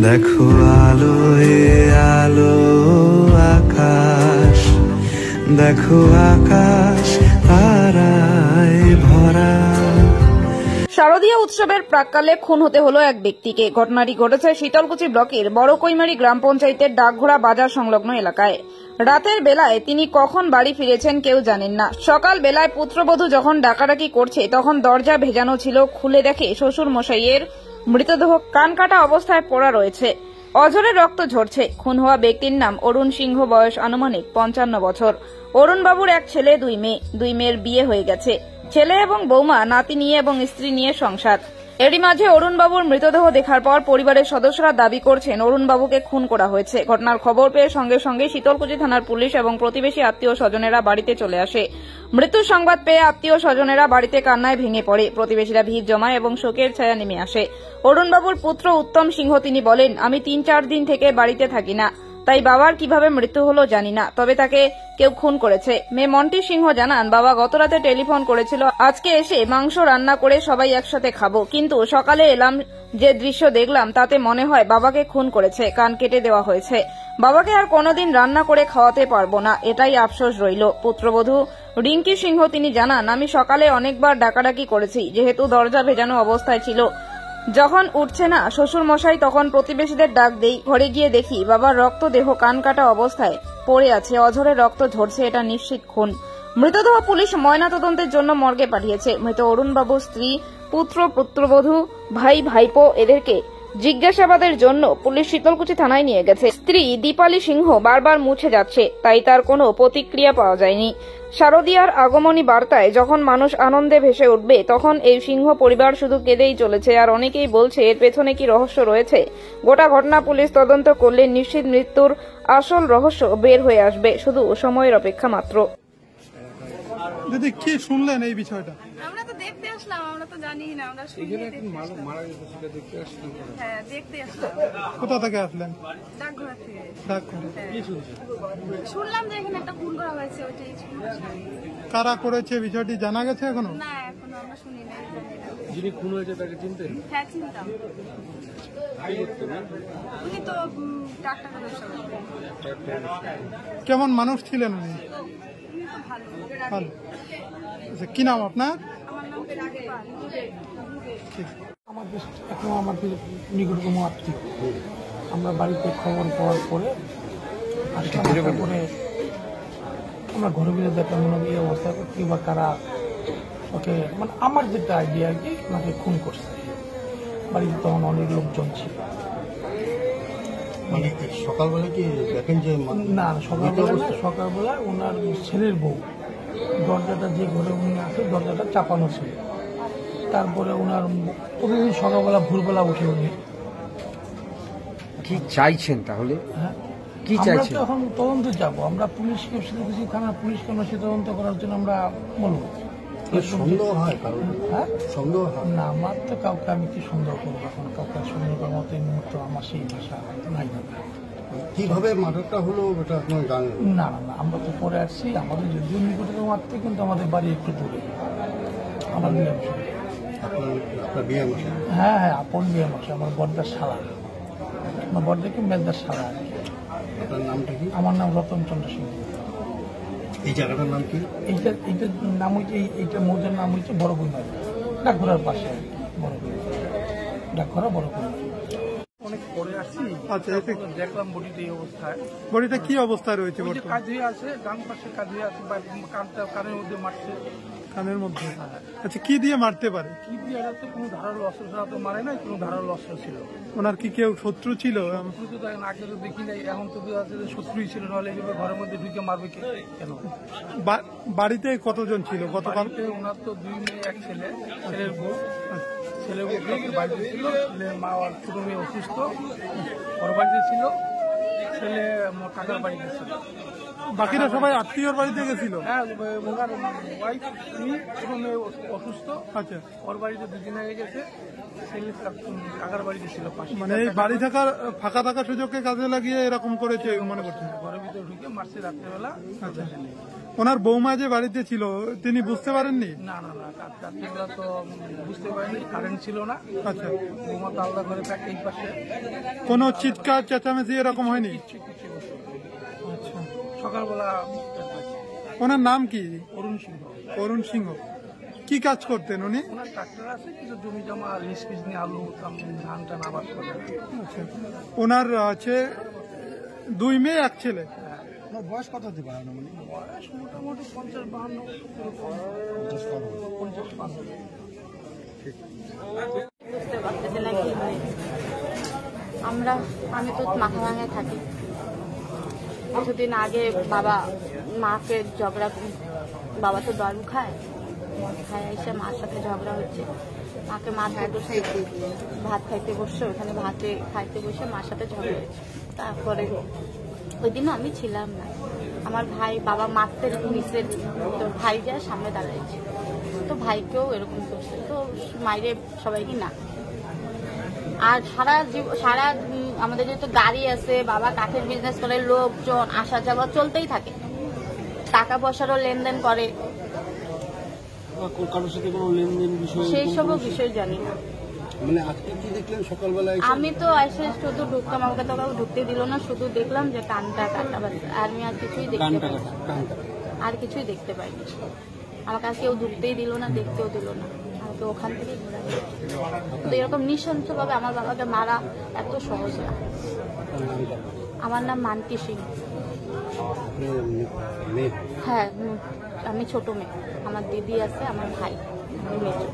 দেখো আলোয় আলো আকাশ, দেখো আকাশ তারায় ভরা। শারদীয় উৎসবের প্রাক্কালে খুন হতে হলো এক ব্যক্তিকে। ঘটনাটি ঘটেছে শীতলকুচি ব্লকের বড় কৈমারি গ্রাম পঞ্চায়েতের ডাকঘোড়া বাজার সংলগ্ন এলাকায়। রাতের বেলায় তিনি কখন বাড়ি ফিরেছেন কেউ জানেন না। সকাল বেলায় পুত্রবধূ যখন ডাকাডাকি করছে তখন দরজা ভেজানো ছিল। খুলে দেখে শ্বশুর মশাইয়ের মৃতদেহ কানকাটা অবস্থায় পড়া রয়েছে, অঝরে রক্ত ঝরছে। খুন হওয়া ব্যক্তির নাম অরুণ সিংহ, বয়স আনুমানিক 55 বছর। অরুণ বাবুর এক ছেলে, দুই মেয়ের বিয়ে হয়ে গেছে। ছেলে এবং বৌমা, নাতি নিয়ে এবং স্ত্রী নিয়ে সংসার। এরই মাঝে অরুণ বাবুর মৃতদেহ দেখার পর পরিবারের সদস্যরা দাবি করছেন অরুণ বাবুকে খুন করা হয়েছে। ঘটনার খবর পেয়ে সঙ্গে সঙ্গে শীতলকুচি থানার পুলিশ এবং প্রতিবেশী আত্মীয় স্বজনেরা বাড়িতে চলে আসে। মৃত্যুর সংবাদ পেয়ে আত্মীয় স্বজনেরা বাড়িতে কান্নায় ভেঙে পড়ে। প্রতিবেশীরা ভিড় জমায় এবং শোকের ছায়া নেমে আসে। অরুণ বাবুর পুত্র উত্তম সিংহ তিনি বলেন, আমি 3-4 দিন থেকে বাড়িতে থাকি না, তাই বাবার কিভাবে মৃত্যু হলো জানি না, তবে তাকে কেউ খুন করেছে। মেয়ে মন্টি সিংহ জানান, বাবা গতরাতে টেলিফোন করেছিল আজকে এসে মাংস রান্না করে সবাই একসাথে খাবো, কিন্তু সকালে এলাম, যে দৃশ্য দেখলাম তাতে মনে হয় বাবাকে খুন করেছে, কান কেটে দেওয়া হয়েছে। বাবাকে আর কোনোদিন রান্না করে খাওয়াতে পারবো না, এটাই আফসোস রইল। পুত্রবধূ রিঙ্কি সিংহ তিনি জানান, আমি সকালে অনেকবার ডাকাডাকি করেছি, যেহেতু দরজা ভেজানো অবস্থায় ছিল। যখন উঠছে না শ্বশুর মশাই তখন প্রতিবেশীদের ডাক দেই। ঘরে গিয়ে দেখি বাবার রক্ত দেহ কান কাটা অবস্থায় পড়ে আছে, অঝরে রক্ত ঝরছে, এটা নিশ্চিত খুন। মৃতদেহ পুলিশ ময়নাতদন্তের জন্য মর্গে পাঠিয়েছে। মৃত অরুণ বাবুর স্ত্রী, পুত্রবধূ, ভাইপো এদেরকে জিজ্ঞাসাবাদের জন্য পুলিশ শীতলকুচি থানায় নিয়ে গেছে। স্ত্রী দীপালি সিংহ বারবার মুছে যাচ্ছে, তাই তার কোনো প্রতিক্রিয়া পাওয়া যায়নি। শারদীয়ার আগমনী বার্তায় যখন মানুষ আনন্দে ভেসে উঠবে তখন এই সিংহ পরিবার শুধু কেঁদেই চলেছে। আর অনেকেই বলছে এর পেছনে কি রহস্য রয়েছে। গোটা ঘটনা পুলিশ তদন্ত করলে নিশ্চিত মৃত্যুর আসল রহস্য বের হয়ে আসবে, শুধু সময়ের অপেক্ষা মাত্র। দিদি, কি শুনলেন এই বিষয়টা? আমরা তো দেখতে আসলাম, আমরা তো জানি না, আমরা মারা গেছে সেটা দেখতে আসলাম। হ্যাঁ, দেখতে আসলাম। কোথা থেকে আসলেন? ডাকঘর থেকে। ডাকঘরে কি শুনলাম যে এখানে একটা খুন করা হয়েছে, ওইটাই শুনলাম। কারা করেছে বিষয়টি জানা গেছে এখনো? না, এখনো আমরা শুনি নাই। যিনি খুন হয়েছে তাকে চিনতেন? হ্যাঁ, চিনতাম। উনি তো ডাক্তার ব্যবসা করতেন। কেমন মানুষ ছিলেন উনি? উনি তো ভালো। ভালো। আচ্ছা, কি নাম আপনার? আমার নাম আমাদের এখন আমাদের নিকটতম আত্মীয়। আমরা বাড়িতে খবর পাওয়ার পরে পরে আমরা ঘরে গিয়ে দেখলাম এই অবস্থা কিংবা কারা ওকে, মানে আমার যেটা আইডিয়া আর কি, ওনাকে খুন করছে। বাড়িতে তখন অনেক লোকজন ছিল। মানে সকালবেলা কি দেখেন যে না, সকালবেলা ওনার ছেলের বউ দরজাটা, যে ঘরে উনি আছে দরজাটা চাপানো ছিল। তারপরে ওনার প্রতিদিন সকালবেলা ভোরবেলা উঠে উনি কি চাইছেন তাহলে? হ্যাঁ, কি চাইছেন? আমরা এখন তদন্ত যাবো, আমরা পুলিশকে কিছু থানার পুলিশকে আমরা সে তদন্ত করার জন্য আমরা বলবো। সন্দেহ হয় কারণ? হ্যাঁ, সন্দেহ হয় না, আমার তো কাউকে আমি কি সন্দেহ করবো? এখন কাউকে সন্দেহ করার মতো এই মুহূর্তে আমার সেই ভাষা নাই। কিভাবে মার্ডারটা হলো এটা আপনার জানেন? না, আমরা তো পরে আসছি। আমাদের যদিও নিকটতম মারতে, কিন্তু আমাদের বাড়ি একটু দূরে। আমার বিয়ে মশাই। আপনার বিয়ে মশাই? হ্যাঁ, আপন বিয়ে মশাই, আমার বড়দার শালা। আমার বড়দাকে মেজদার শালা। আপনার নামটা কি? আমার নাম রতন চন্দ্র সিংহ। এই জায়গাটার নাম কি? এইটার নাম হচ্ছে, এইটা মৌজার নাম হচ্ছে বড় কৈমারি, ডাকঘোড়ার পাশে। বড় কৈমারি, ডাকঘোড়া বড় কৈমারি। অনেক পরে আসছি। আচ্ছা, দেখলাম বডিটা এই অবস্থায়। বডিটা কি অবস্থায় রয়েছে? কাজ হয়ে আছে, ডান পাশে কাজ হয়ে আছে, কানের মধ্যে মারছে। কানের মধ্যে? আচ্ছা, কি দিয়ে মারতে পারে? কি দিয়ে এড়াতে? কোনো ধারালো অস্ত্র ছাড়া তো মারে নাই, কোনো ধারালো অস্ত্র ছিল। ওনার কি কেউ শত্রু ছিল? শত্রু তো আগে তো দেখি নাই, এখন তো আছে যে শত্রুই ছিল, নাহলে এইভাবে ঘরের মধ্যে ঢুকে মারবে কেন? বাড়িতে কতজন ছিল গতকাল? ওনার তো 2 মেয়ে 1 ছেলে, ছেলের বউ। ছেলে বউ বাড়িতে ছিল, ছেলের মা আর ছোট মেয়ে অসুস্থ, ওর বাড়িতে ছিল। ছেলে কাকার বাড়িতে ছিল। বাকিরা সবাই আত্মীয়র বাড়িতে গেছিল? হ্যাঁ, ওনার ওয়াইফ, ছোট মেয়ে অসুস্থ। আচ্ছা, ওর বাড়িতে 2 দিন আগে গেছে। ছেলে কাকার বাড়িতে ছিল পাশে। মানে এই বাড়ি থাকার, ফাঁকা থাকার সুযোগকে কাজে লাগিয়ে এরকম করেছে মনে করছেন? ঘরের ভিতরে ঢুকে মারছে রাত্রেবেলা। আচ্ছা, ওনার বৌমা যে বাড়িতে ছিল তিনি বুঝতে পারেননি? না না না, রাত্রিবেলা তো বুঝতে পারিনি, কারেন্ট ছিল না। আচ্ছা, বৌমা তো আলাদা ঘরে থাকে এই পাশে। কোনো চিৎকার চেঁচামেচি এরকম হয়নি? আচ্ছা, সকালবেলা ওনার নাম কি? অরুণ সিংহ। অরুণ সিংহ। কি কাজ করতেন উনি? ওনার ট্রাক্টর আছে, কিছু জমি জমা লিজ ফিজ নিয়ে আলু ধান টান আবাদ করে। আচ্ছা, ওনার আছে 2 মেয়ে 1 ছেলে। আপনার বয়স কত হতে পারে না? মানে বয়স মোটামুটি 50-52 এরকম। 50-52। বুঝতে পারতেছি না কি হয়েছে। আমি তো মাথা ভাঙায় থাকি। কিছুদিন আগে বাবা মাকে ঝগড়া, বাবা তো দারু খায়, খায় এসে মার সাথে ঝগড়া হচ্ছে, মাকে মাথায় বসে ভাত খাইতে বসছে, ওখানে ভাতে খাইতে বসে মার সাথে ঝগড়া হচ্ছে। তারপরে ওই দিনও আমি ছিলাম না, আমার ভাই বাবা মারতে নিচে, তো ভাই যায় সামনে দাঁড়াইছে, তো ভাইকেও এরকম করছে, তো মাইরে সবাইকে না। আর সারা আমাদের যেহেতু গাড়ি আছে, বাবা কাঠের বিজনেস করে, লোকজন আসা যাওয়া চলতেই থাকে, টাকা পয়সারও লেনদেন করে, কারোর সাথে কোনো লেনদেন বিষয় সেই সবও বিষয় জানি না। মানে আজকে কি দেখলেন সকালবেলায়? আমি তো এসে শুধু ঢুকতাম, আমাকে তো কাউ ঢুকতে দিল না, শুধু দেখলাম যে কানটা কাটা বাজছে, আর আমি আর কিছুই দেখতে পাইনি, আর কিছুই দেখতে পাইনি। আমাকে আর কেউ ঢুকতেই দিল না, দেখতেও দিল না, আমাকে ওখান থেকেই ঘোরা দিল। তো এরকম নৃশংসভাবে আমার বাবাকে মারা এত সহজ না। আমার নাম মানকি সিং। হ্যাঁ, আমি ছোট মেয়ে, আমার দিদি আছে, আমার ভাই, আমি মেয়ে।